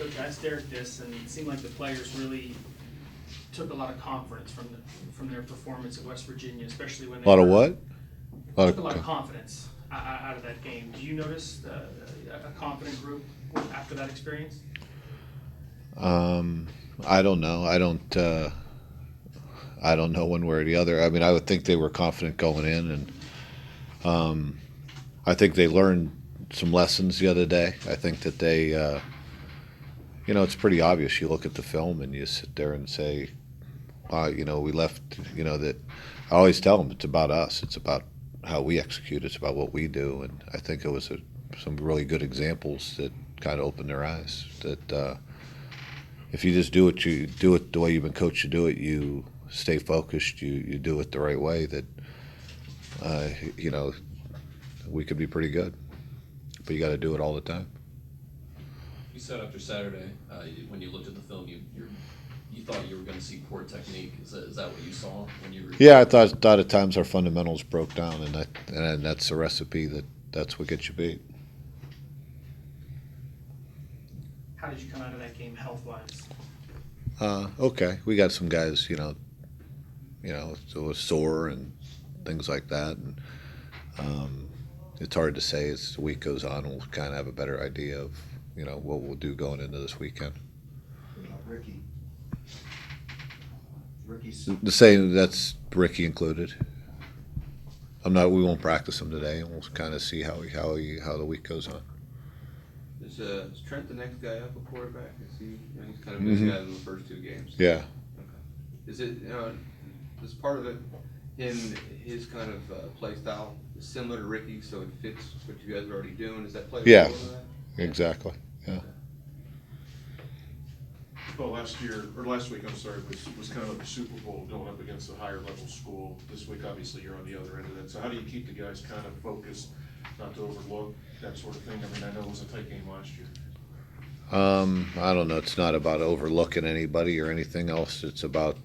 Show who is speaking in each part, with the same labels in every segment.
Speaker 1: Coach, I asked Derek this, and it seemed like the players really took a lot of confidence from their performance at West Virginia, especially when they
Speaker 2: A lot of what?
Speaker 1: Took a lot of confidence out of that game. Do you notice a confident group after that experience?
Speaker 2: I don't know. I don't know one way or the other. I mean, I would think they were confident going in, and I think they learned some lessons the other day. I think that they, it's pretty obvious. You look at the film and you sit there and say, we left. That I always tell them it's about us. It's about how we execute. It's about what we do. And I think it was some really good examples that kind of opened their eyes. That if you just do it the way you've been coached to do it, you stay focused. You do it the right way. That we could be pretty good. But you got to do it all the time.
Speaker 3: You said after Saturday, when you looked at the film, you thought you were going to see poor technique. Is that what you saw when you were?
Speaker 2: Yeah, I thought at times our fundamentals broke down, and that's a recipe that's what gets you beat.
Speaker 1: How did you come out of that game health-wise?
Speaker 2: Okay, we got some guys, it was sore and things like that, and it's hard to say as the week goes on. We'll kind of have a better idea of, what we'll do going into this weekend.
Speaker 4: Ricky's
Speaker 2: The same, that's Ricky included. We won't practice him today, and we'll kind of see how the week goes on.
Speaker 5: Is Trent the next guy up, a quarterback? Is he? He's kind of been the guy in the first two games.
Speaker 2: Yeah.
Speaker 5: Okay. Is it? Is part of it in his kind of play style similar to Ricky, so it fits what you guys are already doing? Is that play?
Speaker 2: Yeah.
Speaker 5: That?
Speaker 2: Exactly. Yeah.
Speaker 6: Well, last week, was kind of like the Super Bowl going up against a higher level school. This week, obviously, you're on the other end of that. So how do you keep the guys kind of focused, not to overlook that sort of thing? I mean, I know it was a tight game last year.
Speaker 2: I don't know. It's not about overlooking anybody or anything else. It's about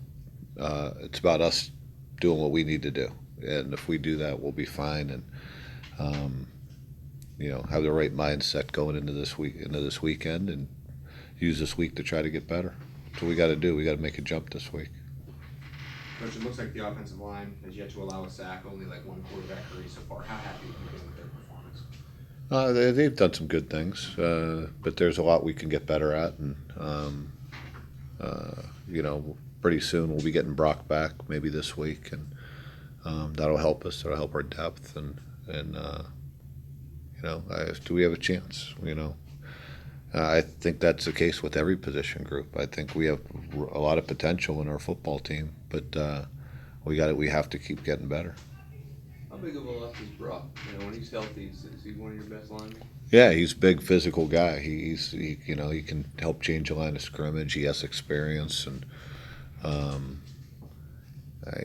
Speaker 2: us doing what we need to do, and if we do that, we'll be fine. And have the right mindset going into this weekend, and use this week to try to get better. That's what we got to do. We got to make a jump this week.
Speaker 4: Coach, it looks like the offensive line has yet to allow a sack, only like one quarterback hurry so far. How happy have you been with their performance?
Speaker 2: They've done some good things, but there's a lot we can get better at, and pretty soon we'll be getting Brock back, maybe this week, and that'll help us. That'll help our depth, and do we have a chance? I think that's the case with every position group. I think we have a lot of potential in our football team, but we have to keep getting better.
Speaker 5: How big of a loss is Brock? When he's healthy, is he one of your best linemen?
Speaker 2: Yeah, he's a big physical guy. He can help change a line of scrimmage. He has experience, and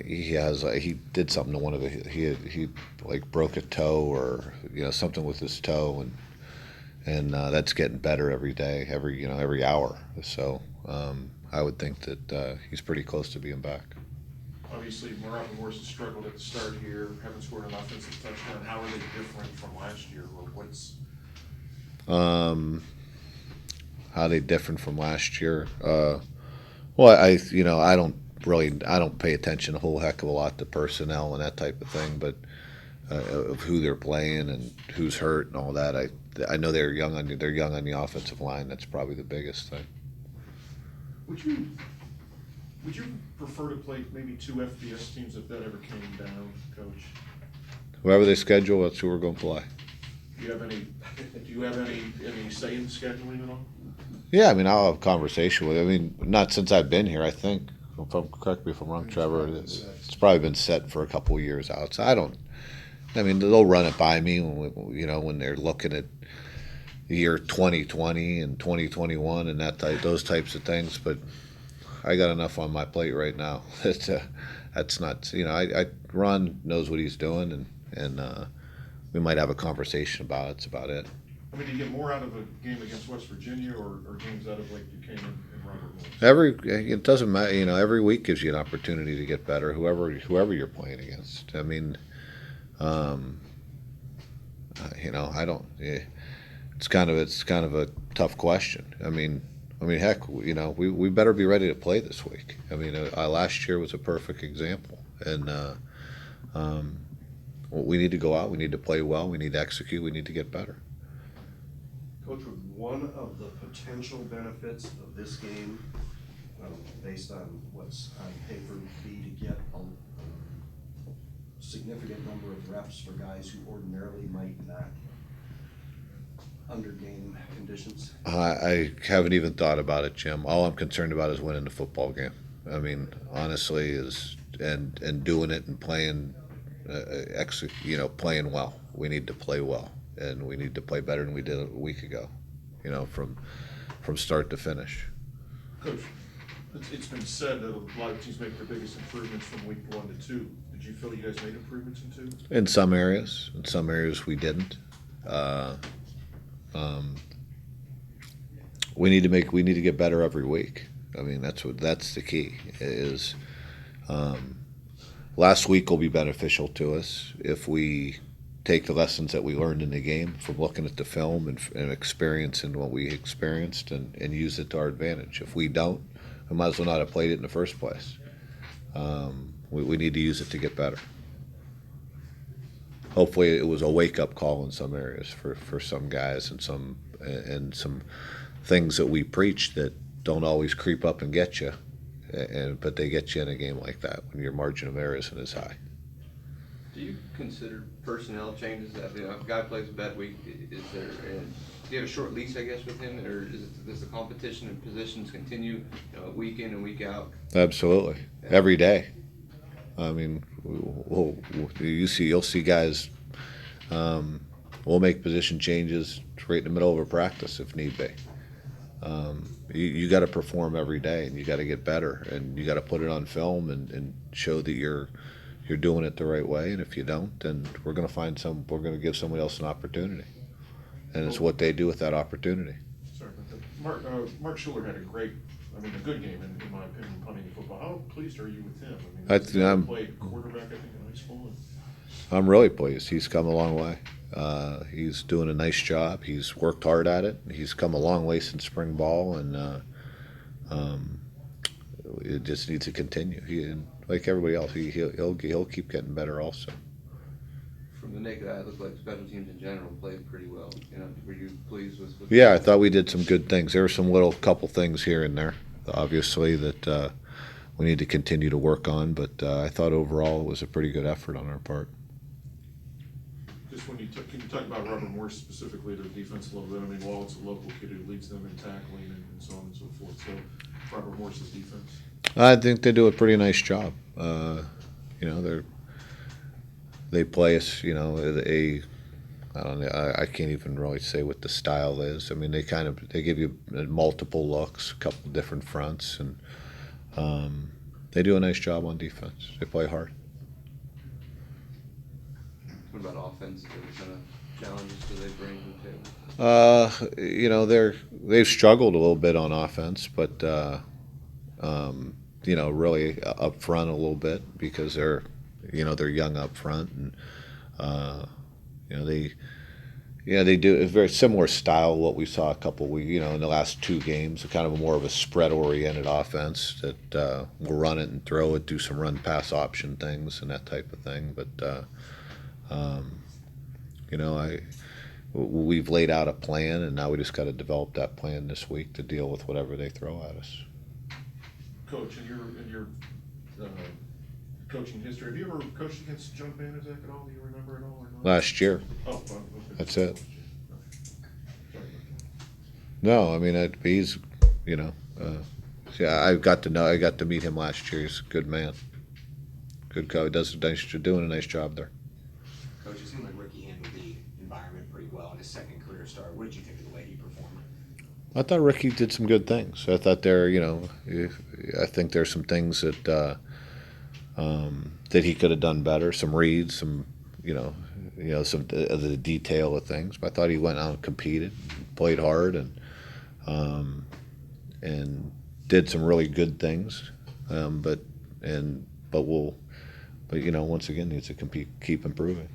Speaker 2: he did something to one of he broke a toe or something with his toe, and that's getting better every day, every hour. So I would think that he's pretty close to being back.
Speaker 6: Obviously, Morocco Morris has struggled at the start here, haven't scored an offensive touchdown. How are they different from last year, or what's?
Speaker 2: How are they different from last year? I don't pay attention a whole heck of a lot to personnel and that type of thing, but of who they're playing and who's hurt and all that. I know they're young on the offensive line. That's probably the biggest thing.
Speaker 6: Would you prefer to play maybe two FBS teams if that ever came down, Coach?
Speaker 2: Whoever they schedule, that's who we're going to play.
Speaker 6: Do you have any say in scheduling at all?
Speaker 2: Yeah, I mean, I'll have a conversation with. I mean, not since I've been here. I think, correct me if I'm wrong, Trevor. It's probably been set for a couple of years out. So they'll run it by me when they're looking at the year 2020 and 2021 and those types of things. But I got enough on my plate right now. That's not. Ron knows what he's doing, and we might have a conversation about it. That's about it.
Speaker 6: I mean, do you get more out of a game against West Virginia or games out of Lake Duquesne and Robert Morris?
Speaker 2: It doesn't matter. Every week gives you an opportunity to get better. Whoever you're playing against. I mean, I don't. It's kind of a tough question. I mean, I mean, heck, you know, we better be ready to play this week. I mean, last year was a perfect example, and we need to go out. We need to play well. We need to execute. We need to get better.
Speaker 7: Coach, would one of the potential benefits of this game, based on what's on paper, be to get a significant number of reps for guys who ordinarily might not under game conditions?
Speaker 2: I haven't even thought about it, Jim. All I'm concerned about is winning the football game. I mean, honestly, is and doing it and playing, playing well. We need to play well, and we need to play better than we did a week ago. You know, from start to finish.
Speaker 6: Coach, it's been said that a lot of teams make their biggest improvements from week 1 to 2. Did you feel you guys made improvements in 2?
Speaker 2: In some areas we didn't. We need to get better every week. I mean, that's the key. Is last week will be beneficial to us if we take the lessons that we learned in the game from looking at the film and experiencing what we experienced and use it to our advantage. If we don't, we might as well not have played it in the first place. We need to use it to get better. Hopefully it was a wake-up call in some areas for some guys and some things that we preach that don't always creep up and get you, but they get you in a game like that when your margin of error isn't as high.
Speaker 5: Do you consider personnel changes? If a guy plays a bad week, do you have a short leash, I guess, with him, or does the competition and positions continue, week in and week out?
Speaker 2: Absolutely, every day. I mean, you'll see guys. We'll make position changes right in the middle of a practice if need be. You got to perform every day, and you got to get better, and you got to put it on film and show that you're doing it the right way. And if you don't, then we're going to give somebody else an opportunity, and it's what they do with that opportunity.
Speaker 6: Sorry about that. Mark Schuler had a good game in my opinion, punting the football. How pleased are you with him? He played quarterback, I think, in high school.
Speaker 2: I'm really pleased. He's come a long way. He's doing a nice job. He's worked hard at it. He's come a long way since spring ball, and it just needs to continue. Like everybody else, he'll keep getting better also.
Speaker 5: From the naked eye, it looked like special teams in general played pretty well. Were you pleased with?
Speaker 2: Yeah, I thought we did some good things. There were some couple things here and there, obviously, that we need to continue to work on. But I thought overall it was a pretty good effort on our part.
Speaker 6: Just can you talk about Robert Morse specifically, their defense a little bit? I mean, Wallet's a local kid who leads them in tackling and so on and so forth. So, Robert Morse's defense.
Speaker 2: I think they do a pretty nice job. They play us. I don't know. I can't even really say what the style is. I mean, they give you multiple looks, a couple different fronts, and they do a nice job on defense. They play hard.
Speaker 5: What about offense? What kind of challenges do they bring to the table?
Speaker 2: They've struggled a little bit on offense, but really up front a little bit because they're young up front, and they do a very similar style what we saw in the last 2 games, kind of more of a spread oriented offense that will run it and throw it, do some run pass option things and that type of thing, but. We've laid out a plan, and now we just got to develop that plan this week to deal with whatever they throw at us.
Speaker 6: Coach, in your coaching history, have you ever coached against John Banaszak at all? Do you remember at all or not?
Speaker 2: Last year.
Speaker 6: Oh, well, okay.
Speaker 2: That's it.
Speaker 6: Sorry about that.
Speaker 2: No, I mean he's, I got to meet him last year. He's a good man, good coach. Doing a nice job there.
Speaker 4: Coach, it seemed like Ricky handled the environment pretty well in his second career start. What did you think of the way he performed?
Speaker 2: I thought Ricky did some good things. I thought I think there's some things that that he could have done better. Some reads, some some of the detail of things. But I thought he went out and competed, played hard, and did some really good things. But once again needs to keep improving.